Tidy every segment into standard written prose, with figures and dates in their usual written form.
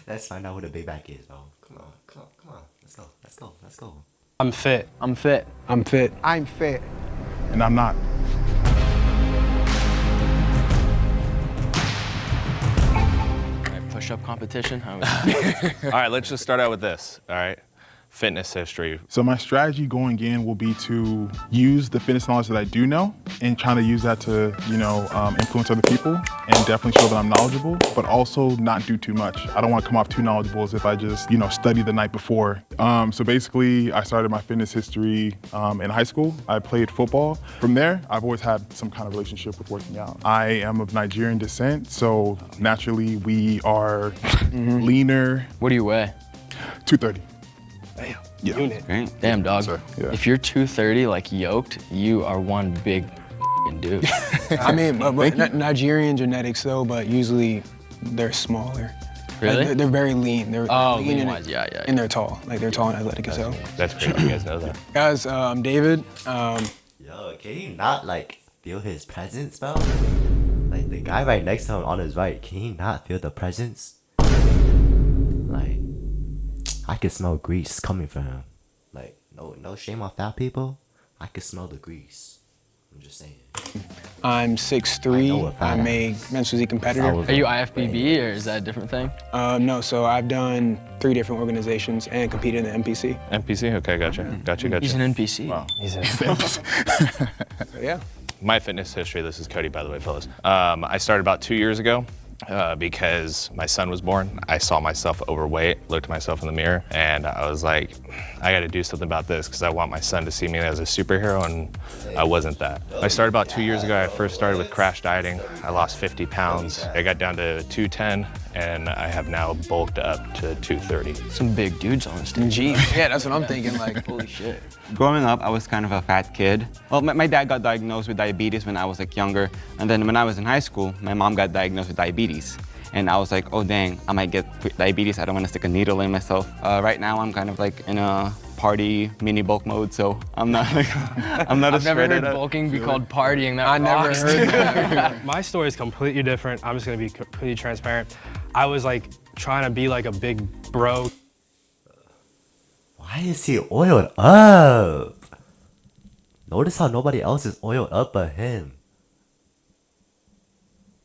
Let's find out what a big back is, bro. Come on. Let's go. I'm fit. I'm fit. I'm fit. I'm fit. And I'm not. All right, push-up competition. All right, let's just start out with this. All right, fitness history. So my strategy going in will be to use the fitness knowledge that I do know and trying to use that to, influence other people and definitely show that I'm knowledgeable, but also not do too much. I don't want to come off too knowledgeable as if I just, study the night before. So basically, I started my fitness history in high school. I played football. From there, I've always had some kind of relationship with working out. I am of Nigerian descent, so naturally we are leaner. What do you weigh? 230. Damn. Yeah. Unit. Great. Damn, dog. Sir, yeah. If you're 230, like yoked, you are one big dude. I mean, but Nigerian genetics though, but usually they're smaller. Really? Like, they're very lean. They're lean lean-wise, yeah. And they're tall. Like they're tall and athletic as hell. That's great. You guys know that. Guys, I'm David. Yo, can you not feel his presence, bro? Like the guy right next to him on his right, can he not feel the presence? Like, I can smell grease coming from him. Like, no shame on fat people. I can smell the grease. I'm just saying. I'm I know 6'3". a fat I'm a ass. men's physique competitor. Are you IFBB or is that a different thing? No, so I've done 3 different organizations and competed in the NPC. NPC? Okay, gotcha. He's an NPC. Wow. So, yeah. My fitness history, this is Cody, by the way, fellas. I started about 2 years ago because my son was born. I saw myself overweight, looked at myself in the mirror, and I was like, I gotta do something about this because I want my son to see me as a superhero, and I wasn't that. I started about 2 years ago. I first started with crash dieting. I lost 50 pounds. I got down to 210, and I have now bulked up to 230. Some big dudes on stage. Jeez. Yeah, that's what I'm thinking. Like, Holy shit. Growing up, I was kind of a fat kid. Well, my dad got diagnosed with diabetes when I was younger. And then when I was in high school, my mom got diagnosed with diabetes. And I was like, oh dang, I might get diabetes. I don't want to stick a needle in myself. Right now, I'm kind of in a party mini bulk mode, so I'm not I've never heard bulking be called partying. That I never rocks. heard that. My story is completely different. I'm just gonna be completely transparent. I was trying to be a big bro. Why is he oiled up? Notice how nobody else is oiled up but him.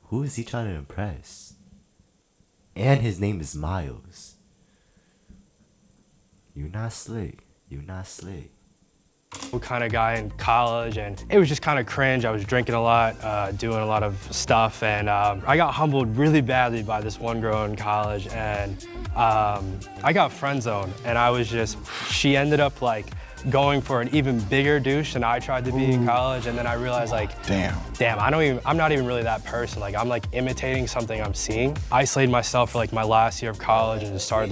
Who is he trying to impress? And his name is Miles. You not slick. Kind of guy in college, and it was just kind of cringe. I was drinking a lot, doing a lot of stuff, and I got humbled really badly by this one girl in college, and I got friend zoned, and she ended up going for an even bigger douche than I tried to be in college, and then I realized damn, I'm not even really that person. I'm imitating something I'm seeing. Isolated myself for my last year of college and just started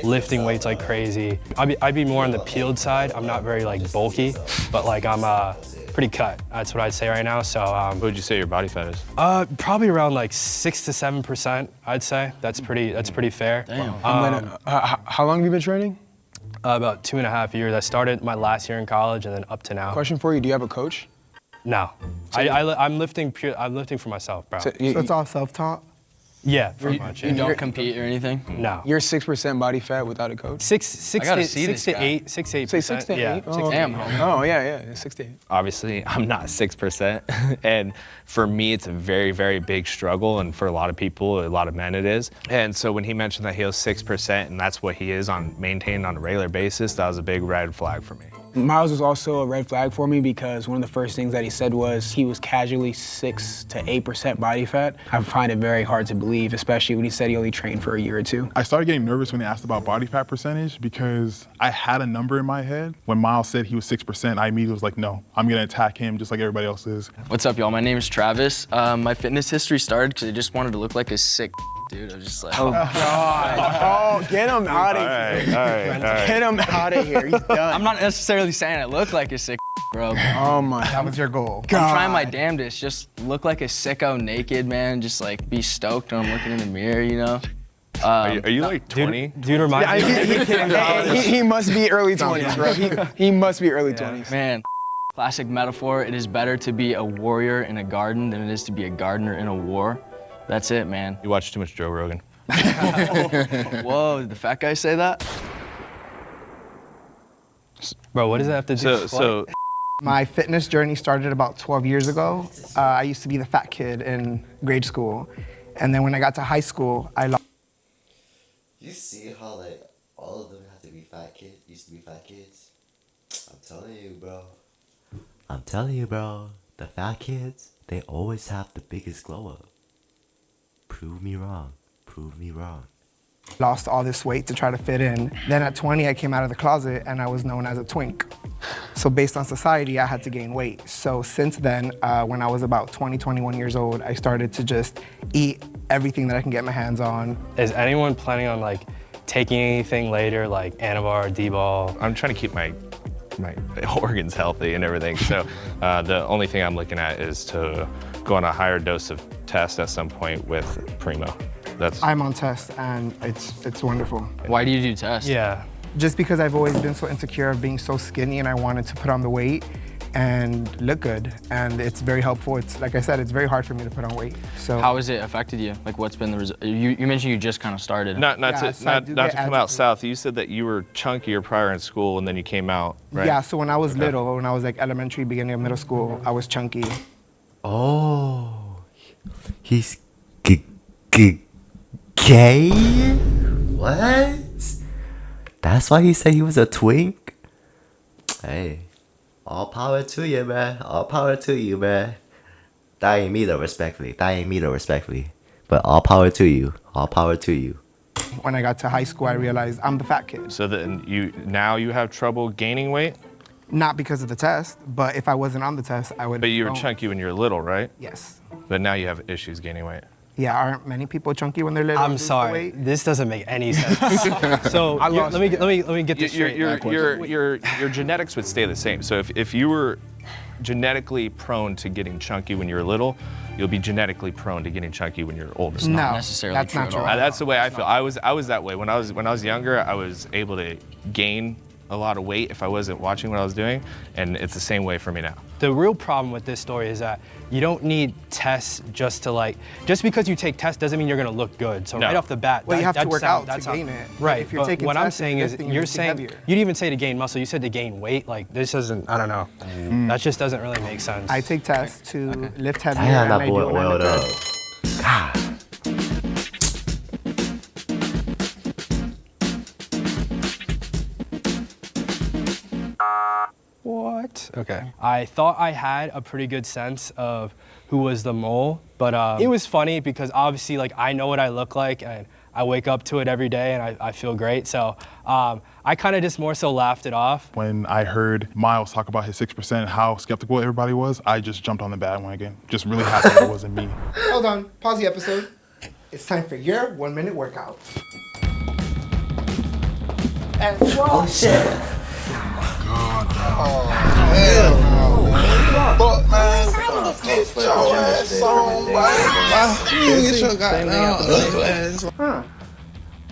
lifting weights like crazy. I'd be more on the peeled side. I'm not very bulky, but I'm pretty cut. That's what I'd say right now. So What would you say your body fat is? probably around 6 to 7%. I'd say that's pretty fair. Damn. How long have you been training? About 2.5 years. I started my last year in college and then up to now. Question for you, do you have a coach? No, I'm lifting for myself, bro. So So it's all self-taught? Yeah, pretty much. You Yeah. don't compete or anything? No. You're 6% body fat without a coach? Six I gotta to see this to guy. 8, 6 to 8%. Say 6 to 8? Yeah. Oh, Damn, homie. Oh, yeah, 6 to 8. Obviously, I'm not 6%. And for me, it's a very, very big struggle. And for a lot of people, a lot of men, it is. And so when he mentioned that he was 6% and that's what he is maintained on a regular basis, that was a big red flag for me. Miles was also a red flag for me because one of the first things that he said was he was casually 6 to 8% body fat. I find it very hard to believe, especially when he said he only trained for a year or 2. I started getting nervous when they asked about body fat percentage because I had a number in my head. When Miles said he was 6%, I immediately was like, no, I'm gonna attack him just like everybody else is. What's up, y'all? My name is Travis. My fitness history started because I just wanted to look like a sick dude. I was just like, Oh, God. Oh, get him out of here. All right. Get him out of here. He's done. I'm not necessarily saying I look like a sick bro. Oh, my That was your goal. God. I'm trying my damnedest. Just look like a sicko naked, man. Just be stoked when I'm looking in the mirror, you know? Are you 20? Dude reminds me. He must be early 20s, bro. He must be early 20s. Man, classic metaphor. It is better to be a warrior in a garden than it is to be a gardener in a war. That's it, man. You watch too much Joe Rogan. Whoa, did the fat guy say that? Bro, what does that have to do with So My fitness journey started about 12 years ago. I used to be the fat kid in grade school. And then when I got to high school, I lost. You see how like all of them have to be fat kids, used to be fat kids? I'm telling you, bro. I'm telling you, bro. The fat kids, they always have the biggest glow up. Prove me wrong. Prove me wrong. Lost all this weight to try to fit in. Then at 20, I came out of the closet and I was known as a twink. So based on society, I had to gain weight. So since then, when I was about 20, 21 years old, I started to just eat everything that I can get my hands on. Is anyone planning on like taking anything later, like Anavar, D-ball? I'm trying to keep my organs healthy and everything. So the only thing I'm looking at is to go on a higher dose of test at some point with Primo. I'm on test and it's wonderful. Why do you do tests? Yeah. Just because I've always been so insecure of being so skinny and I wanted to put on the weight and look good. And it's very helpful. It's like I said, it's very hard for me to put on weight. So How has it affected you? Like, what's been the result? You mentioned you just kind of started. Not Yeah, to so I do not get to come out agitated. south. You said that you were chunkier prior in school and then you came out, right? yeah, so when I was little, when I was like elementary, beginning of middle school, I was chunky. Oh, he's gay? What? That's why he said he was a twink? Hey, all power to you, man. All power to you, man. That ain't me though, respectfully. But all power to you. All power to you. When I got to high school, I realized I'm the fat kid. So then now you have trouble gaining weight, Not because of the test, but if I wasn't on the test, I would. but you were chunky when you were little, right? Yes. But now you have issues gaining weight. Yeah, aren't many people chunky when they're little? I'm lose the sorry. weight? This doesn't make any sense. So let me get this straight. Your genetics would stay the same. So if you were genetically prone to getting chunky when you were little, you'll be genetically prone to getting chunky when you're older. No, not necessarily that's true not at true. all. That's the way I feel. I was that way when I was younger. I was able to gain a lot of weight if I wasn't watching what I was doing, and it's the same way for me now. The real problem with this story is that you don't need tests just because you take tests doesn't mean you're gonna look good. So No. right off the bat, Well, you have to that work sounds- out to that gain sounds- it. Right. If you're but taking what I'm tests and saying is, lifting, you're you're saying heavier. you didn't even say to gain muscle. You said to gain weight. Like this doesn't. I don't know. That just doesn't really make sense. I take tests to lift heavier. Damn, and that I boy do it when oiled I'm up. good. God. What? Okay. I thought I had a pretty good sense of who was the mole, but it was funny because obviously, like, I know what I look like and I wake up to it every day and I feel great. So I kind of just more so laughed it off. When I heard Miles talk about his 6%, how skeptical everybody was, I just jumped on the bandwagon. Just really happy that it wasn't me. Hold on, pause the episode. It's time for your 1 minute workout. And Oh shit.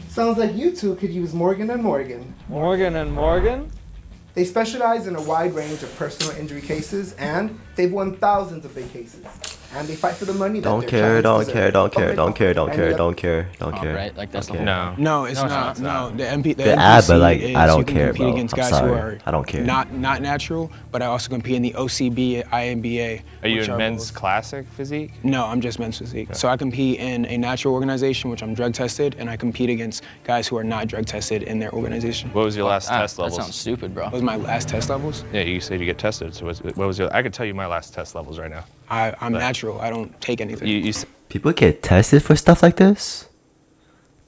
sounds like you two could use Morgan and Morgan. Morgan and Morgan? They specialize in a wide range of personal injury cases, and they've won thousands of big cases. And they fight for the money that Don't their care, clients don't deserve. care, don't care, Public don't care, health don't and care, the- don't care, don't care. Right? Like that's the Okay. whole. No. No, it's No, it's not. not. No, the MP, the The NPC ad, but, like, is I don't you can care, compete bro. against I'm guys sorry. who are I don't care. not natural, but I also compete in the OCB, INBA. Are you which in men's both- classic physique? No, I'm just men's physique. So I compete in a natural organization, which I'm drug tested, and I compete against guys who are not drug tested in their organization. What was your last test That levels? sounds stupid, bro. Those are my last test levels. Yeah, you said you get tested. So what was your? I could tell you my last test levels right now. I'm natural. I don't take anything. You People get tested for stuff like this?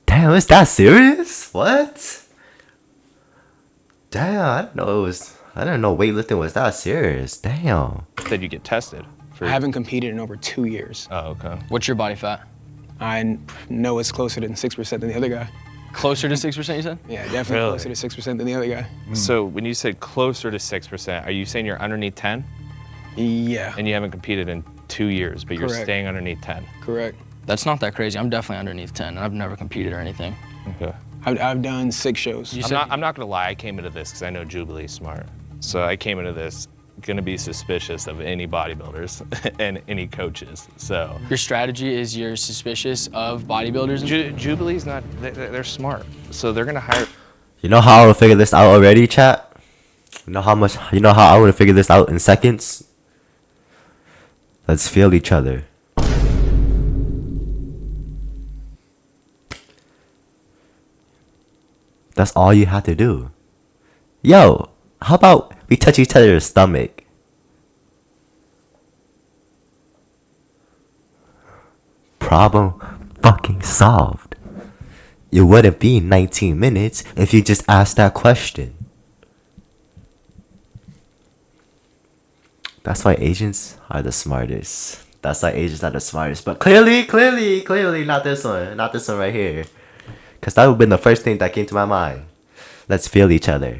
Damn, is that serious? What? Damn, I didn't know weightlifting was that serious. Damn. said you get tested. For, I haven't competed in over 2 years. Oh, okay. What's your body fat? I know it's closer than 6% than the other guy. Closer to 6%, you said? Yeah, definitely Really? closer to 6% than the other guy. So when you said closer to 6%, are you saying you're underneath 10? Yeah, And you haven't competed in 2 years, but you're Correct. staying underneath 10. correct. That's not that crazy. I'm definitely underneath 10, and I've never competed or anything. Okay. I've done 6 shows. You I'm said not gonna lie, I came into this because I know Jubilee's smart. So I came into this gonna be suspicious of any bodybuilders and any coaches. So Your strategy is you're suspicious of bodybuilders? Jubilee's not, they're smart. So they're gonna hire. You know how I would figure this out already, chat? You know how I would have figured this out in seconds? Let's feel each other. That's all you have to do. Yo, how about we touch each other's stomach? Problem fucking solved. It wouldn't be 19 minutes if you just asked that question. That's why Asians are the smartest. That's why Asians are the smartest. But clearly not this one. Not this one right here. Because that would have been the first thing that came to my mind. Let's feel each other.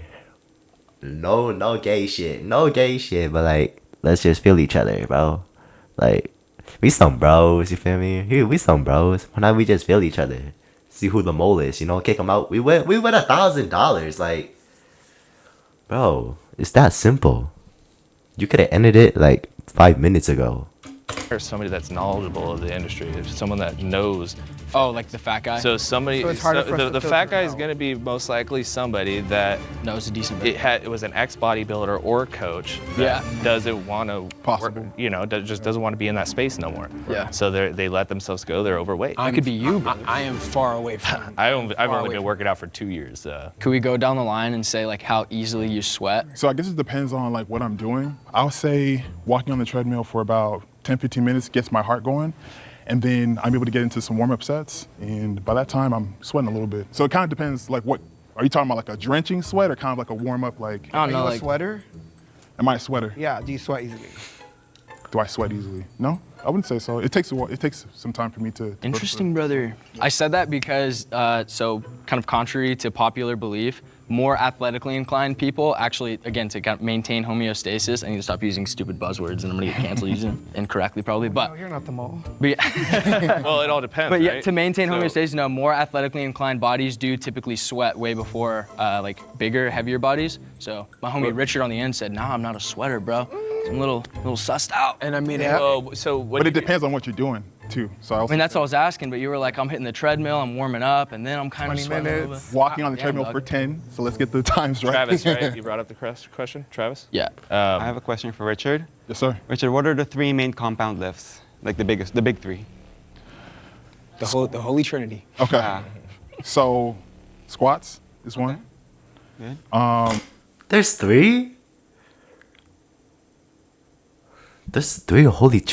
No gay shit. No gay shit. But like, let's just feel each other, bro. Like, we some bros, you feel me? We some bros. Why not we just feel each other? See who the mole is, you know? Kick them out. We win $1,000. Like, bro, it's that simple. You could have ended it like 5 minutes ago. Or somebody that's knowledgeable of the industry, someone that knows. Oh, like the fat guy? So somebody, So it's harder for us to the filter fat it guy is out. going to be most likely somebody that knows a decent bit. it was an ex-bodybuilder or coach that doesn't want to, Possible. just doesn't want to be in that space no more. Yeah. So they let themselves go. They're overweight. I could be you, but I am far away from. I've only away been working out for 2 years. could we go down the line and say like how easily you sweat? So I guess it depends on like what I'm doing. I would say walking on the treadmill for about 10, 15 minutes gets my heart going. And then I'm able to get into some warm-up sets. And by that time, I'm sweating a little bit. So it kind of depends, like what, are you talking about like a drenching sweat or kind of like a warm-up, like, I don't know, Are you a like sweater? am I a sweater? Yeah. Do you sweat easily? Do I sweat easily? No, I wouldn't say so. It takes a while. It takes some time for me to go through. interesting, brother. I said that because, so kind of contrary to popular belief, more athletically inclined people actually, again, to kind of maintain homeostasis, I need to stop using stupid buzzwords and I'm gonna get canceled using them incorrectly probably, No, but, you're not the mole. Well, it all depends. but yeah, right? to maintain So- homeostasis, no, more athletically inclined bodies do typically sweat way before like bigger, heavier bodies. So my homie Richard on the end said, nah, I'm not a sweater, bro. I'm a little sussed out. And I mean, So what But do it you- depends on what you're doing too. So I mean, that's what I was asking, but you were like, I'm hitting the treadmill, I'm warming up, and then I'm kind of 20 sweating a little minutes. bit. walking on the Damn, treadmill dog. for 10. So let's get the times right. Travis, right? You brought up the question, Travis? Yeah. I have a question for Richard. Yes, sir. Richard, what are the 3 main compound lifts? Like the big 3? the Holy Trinity. Okay. Ah. So squats is one. Good. There's 3? There's 3 holy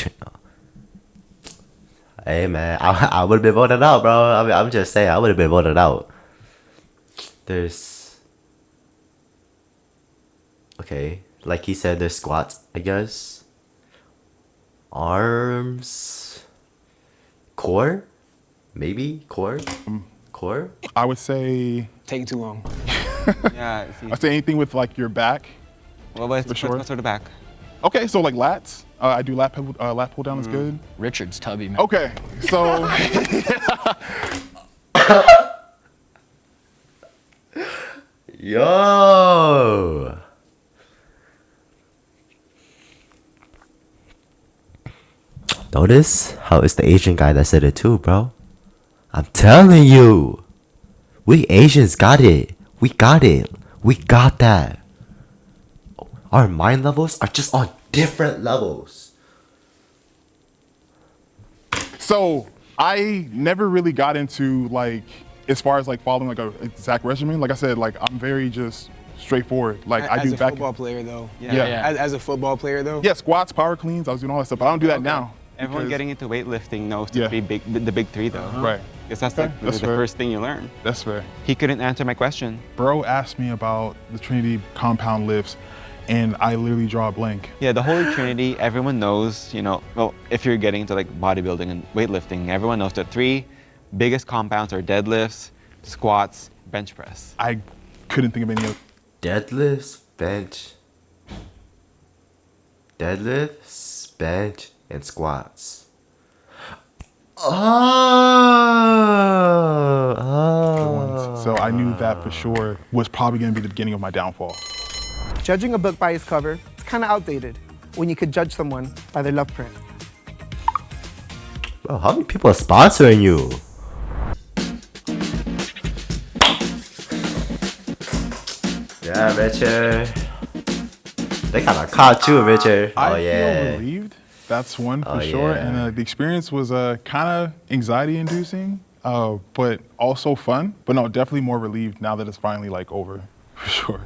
Hey man, I would have been voted out, bro. I mean, I'm just saying, I would have been voted out. There's... Okay, like he said, there's squats, I guess. Arms... Core? Maybe? Core? Core? I would say, Taking too long. Yeah. it's easy. I'd say anything with like your back. Well, let's for sure. let's go to the back. Okay, so like lats. I do lat pull down is good. Richard's tubby, man. Okay, so Yo! Notice how it's the Asian guy that said it too, bro. I'm telling you. We Asians got it. We got it. We got that. Our mind levels are just on different levels. So I never really got into like as far as like following like a exact regimen. Like I said, like I'm very just straightforward. Like I As do a back. football player, though. Yeah. As a football player, though. Yeah, squats, power cleans. I was doing all that stuff, but I don't do that now. Everyone because- getting into weightlifting knows Yeah. the big 3 though. Right. Because that's Okay, like that's the fair. first thing you learn. That's fair. He couldn't answer my question. Bro asked me about the Trinity compound lifts, and I literally draw a blank. Yeah, the Holy Trinity, everyone knows, you know, well, if you're getting into like bodybuilding and weightlifting, everyone knows the 3 biggest compounds are deadlifts, squats, bench press. I couldn't think of any other. Deadlifts, bench. Deadlifts, bench, and squats. Oh. So I knew that for sure was probably going to be the beginning of my downfall. Judging a book by its cover, it's kind of outdated when you could judge someone by their love print. Bro, how many people are sponsoring you? Yeah, Richard. They kind of caught you, Richard. I Oh, feel yeah. relieved. That's one for Oh, sure. yeah. And the experience was kind of anxiety-inducing, but also fun. But no, definitely more relieved now that it's finally like over, for sure.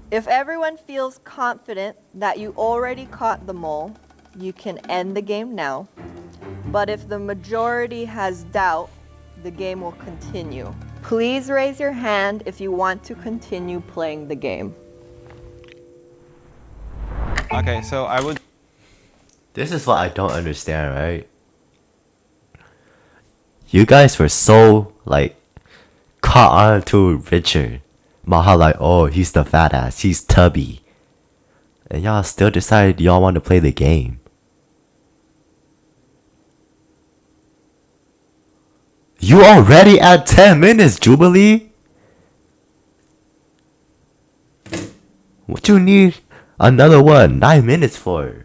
If everyone feels confident that you already caught the mole, you can end the game now. But if the majority has doubt, the game will continue. Please raise your hand if you want to continue playing the game. Okay, so I would. This is what I don't understand, right? You guys were so, like, caught on to Richard. About how, like, oh, he's the fat ass, he's tubby. And y'all still decided y'all want to play the game. You already at 10 minutes, Jubilee? What you need another 9 minutes for?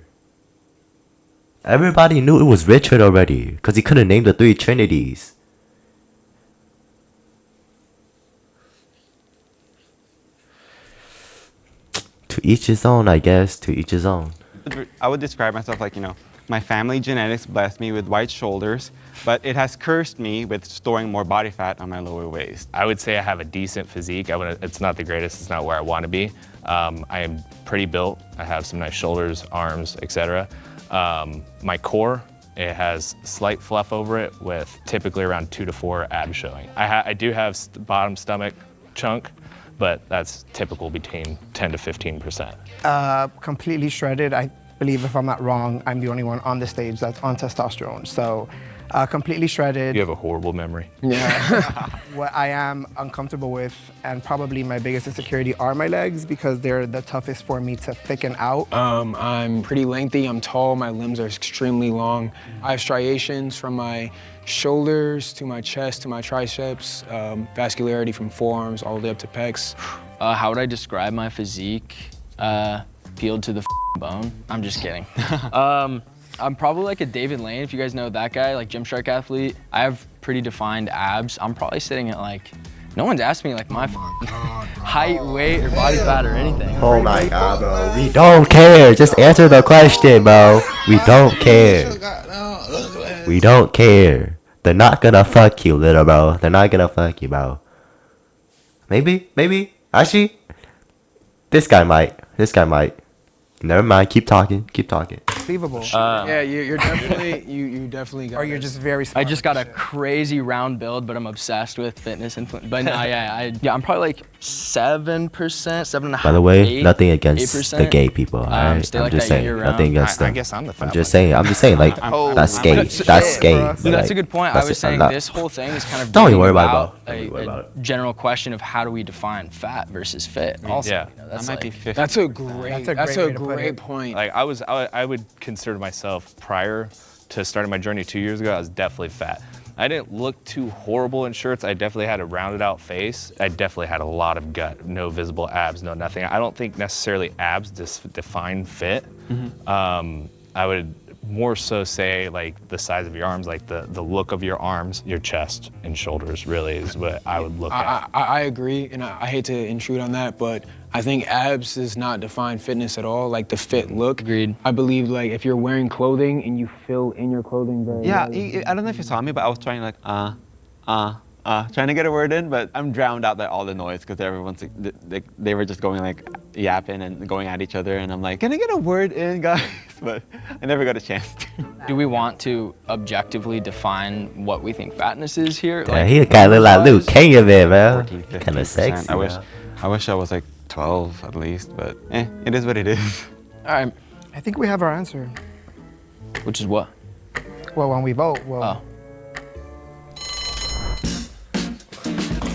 Everybody knew it was Richard already, because he couldn't name the 3 trinities. To each his own, I guess. To each his own. I would describe myself like, my family genetics blessed me with wide shoulders, but it has cursed me with storing more body fat on my lower waist. I would say I have a decent physique. It's not the greatest. It's not where I want to be. I am pretty built. I have some nice shoulders, arms, etc. My core, it has slight fluff over it with typically around 2 to 4 abs showing. I do have bottom stomach chunk, but that's typical between 10 to 15%. Completely shredded. I believe, if I'm not wrong, I'm the only one on the stage that's on testosterone. So completely shredded. You have a horrible memory. What I am uncomfortable with, and probably my biggest insecurity, are my legs, because they're the toughest for me to thicken out. I'm pretty lengthy, I'm tall, my limbs are extremely long. I have striations from my shoulders to my chest to my triceps, vascularity from forearms all the way up to pecs. How would I describe my physique? Peeled to the bone. I'm just kidding. I'm probably like a David Lane, if you guys know that guy, like Gymshark athlete. I have pretty defined abs. I'm probably sitting at like, no one's asked me like my height, weight, or body fat or anything. Oh my god, bro. We don't care. Just answer the question, bro. We don't care. We don't care. They're not gonna fuck you, little bro. They're not gonna fuck you, bro. Maybe. Actually, this guy might. Never mind. Keep talking. Unbelievable. Yeah, you're definitely, you definitely got Or you're it. just very smart. I just got a crazy round build, but I'm obsessed with fitness and but no, I'm probably like 7%, 7.5%. By the way, 8, nothing against 8%. the gay people. Alright, stay I'm like just that saying. year-round. Nothing against them. I guess I'm the fat I'm just saying. Like that's gay. That's gay. That's a Like, good point. I that's was it. I'm saying not- this whole thing is kind of Don't even bringing worry about it, about bro. Don't even worry about a general question of how do we define fat versus fit. Also, Yeah. that's That might be like, 50. That's a great, That's a great way to put it. point. Like I would consider myself, prior to starting my journey 2 years ago, I was definitely fat. I didn't look too horrible in shirts. I definitely had a rounded out face. I definitely had a lot of gut, no visible abs, no nothing. I don't think necessarily abs define fit. I would more so say like the size of your arms, like the look of your arms, your chest and shoulders really is what I would look at. I agree, and I hate to intrude on that, but I think abs does not define fitness at all, like the fit look. Agreed. I believe like if you're wearing clothing and you feel in your clothing very Yeah, well, I don't know if you saw me, but I was trying like, trying to get a word in, but I'm drowned out by all the noise because everyone's like, they were just going like yapping and going at each other, and I'm like, can I get a word in, guys? But I never got a chance to. do we want to objectively define what we think fatness is here? Yeah, he kind of look like Luke Kenya there, man. 14, Kind of 15%. sexy. I wish I was like 12 at least, but it is what it is. All right, I think we have our answer. which is what? Well, when we vote, well,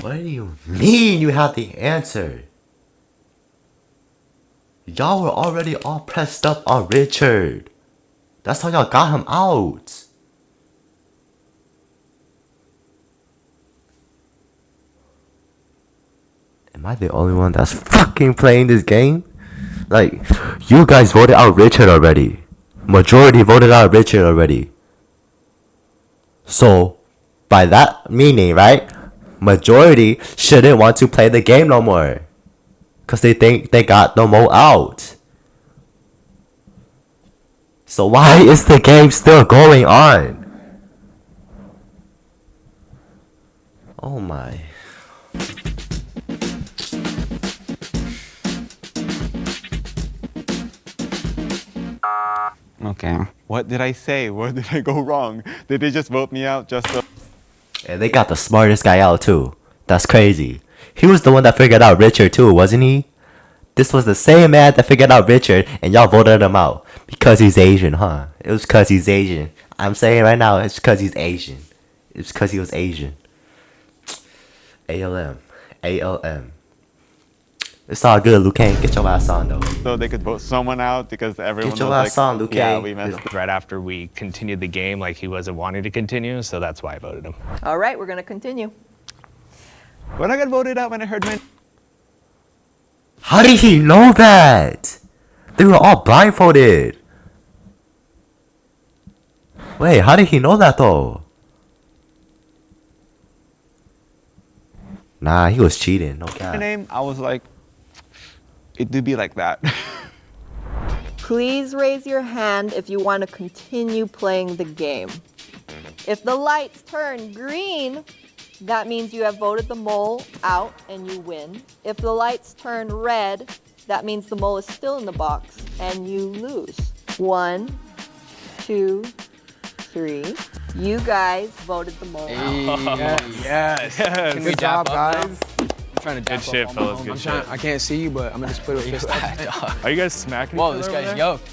What do you mean you have the answer? Y'all were already all pressed up on Richard. That's how y'all got him out. Am I the only one that's fucking playing this game? Like, you guys voted out Richard already. Majority voted out Richard already. So, by that meaning, right? Majority shouldn't want to play the game no more. Because they think they got no more out. So why is the game still going on? Oh my. Okay. What did I say? Where did I go wrong? Did they just vote me out just so? And they got the smartest guy out too. That's crazy. He was the one that figured out Richard too, wasn't he? This was the same man that figured out Richard, and y'all voted him out because he's Asian, huh? It was because he's Asian. I'm saying right now, it's because he's Asian. It's because he was Asian. ALM. ALM. It's all good, Luke. Get your ass on, though. So they could vote someone out because everyone Get your was ass like, on, Luke. yeah, we messed up. Right after we continued the game, like he wasn't wanting to continue, so that's why I voted him. All right, we're going to continue. When I got voted out when I heard my How did he know that? They were all blindfolded. Wait, how did he know that though? Nah, he was cheating. No cap. name, I was like, it do be like that. Please raise your hand if you want to continue playing the game. If the lights turn green, that means you have voted the mole out and you win. If the lights turn red, that means the mole is still in the box and you lose. 1, 2, 3. You guys voted the mole out. Yes. Can we Good dap job, up now? guys. I'm trying to dap Good shit, up on fellas, my good own. shit. I can't see you, but I'm gonna just put it with Are you guys smacking Whoa, each this other guy's over yoked.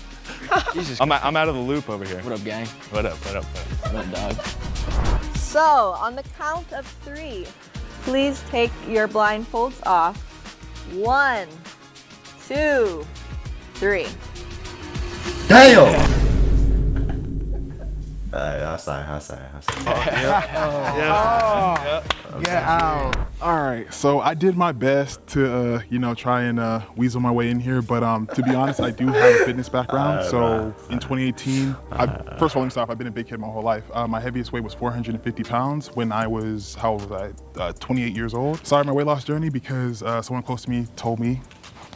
Jesus I'm out of the loop over here. What up, gang? What up, what up, what up? What up, dog? So, on the count of 3, please take your blindfolds off. 1, 2, 3. Damn! I'm sorry. Get out. All right, so I did my best to, try and weasel my way in here, but to be honest, I do have a fitness background. So in 2018, first of all, let me start off, I've been a big kid my whole life. My heaviest weight was 450 pounds when I was, 28 years old. Started my weight loss journey because someone close to me told me,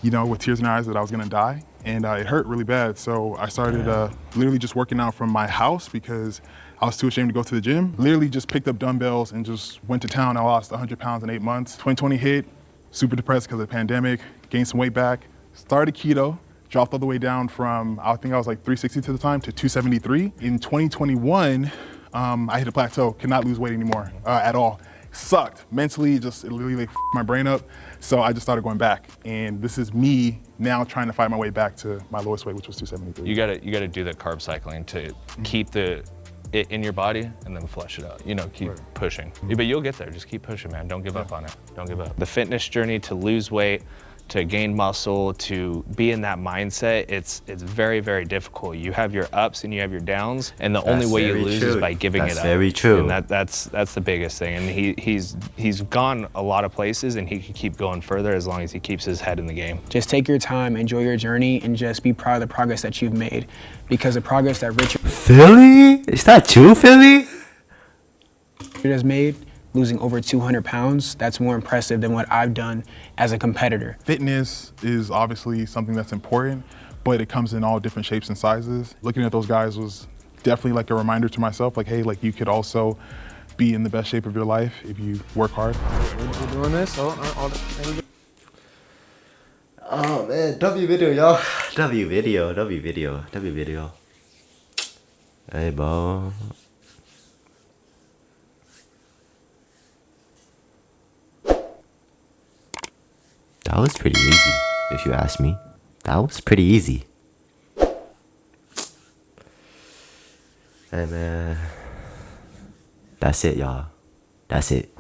with tears in their eyes that I was gonna die. And it hurt really bad. So I started literally just working out from my house because I was too ashamed to go to the gym. Literally just picked up dumbbells and just went to town. I lost 100 pounds in 8 months. 2020 hit, super depressed because of the pandemic, gained some weight back, started keto, dropped all the way down from, I think I was like 360 to the time to 273. In 2021, I hit a plateau, could not lose weight anymore at all. Sucked. Mentally, it literally f***ed my brain up. So I just started going back. And this is me now trying to fight my way back to my lowest weight, which was 273. You gotta do that carb cycling to keep it in your body and then flush it out. Keep pushing. But you'll get there. Just keep pushing, man. Don't give up on it. Don't give up. The fitness journey to lose weight, to gain muscle, to be in that mindset, it's very, very difficult. You have your ups and you have your downs, and the only way you lose is by giving it up. That's very true. And that's the biggest thing. And he's gone a lot of places, and he can keep going further as long as he keeps his head in the game. Just take your time, enjoy your journey, and just be proud of the progress that you've made. Because the progress that Richard Philly? Is that you, Philly? has made, losing over 200 pounds, that's more impressive than what I've done as a competitor. Fitness is obviously something that's important, but it comes in all different shapes and sizes. Looking at those guys was definitely like a reminder to myself, like, hey, like you could also be in the best shape of your life if you work hard. We're doing this. Oh man, W video, y'all. W video. Hey, bro. That was pretty easy, if you ask me. That was pretty easy. Hey man. That's it, y'all. That's it.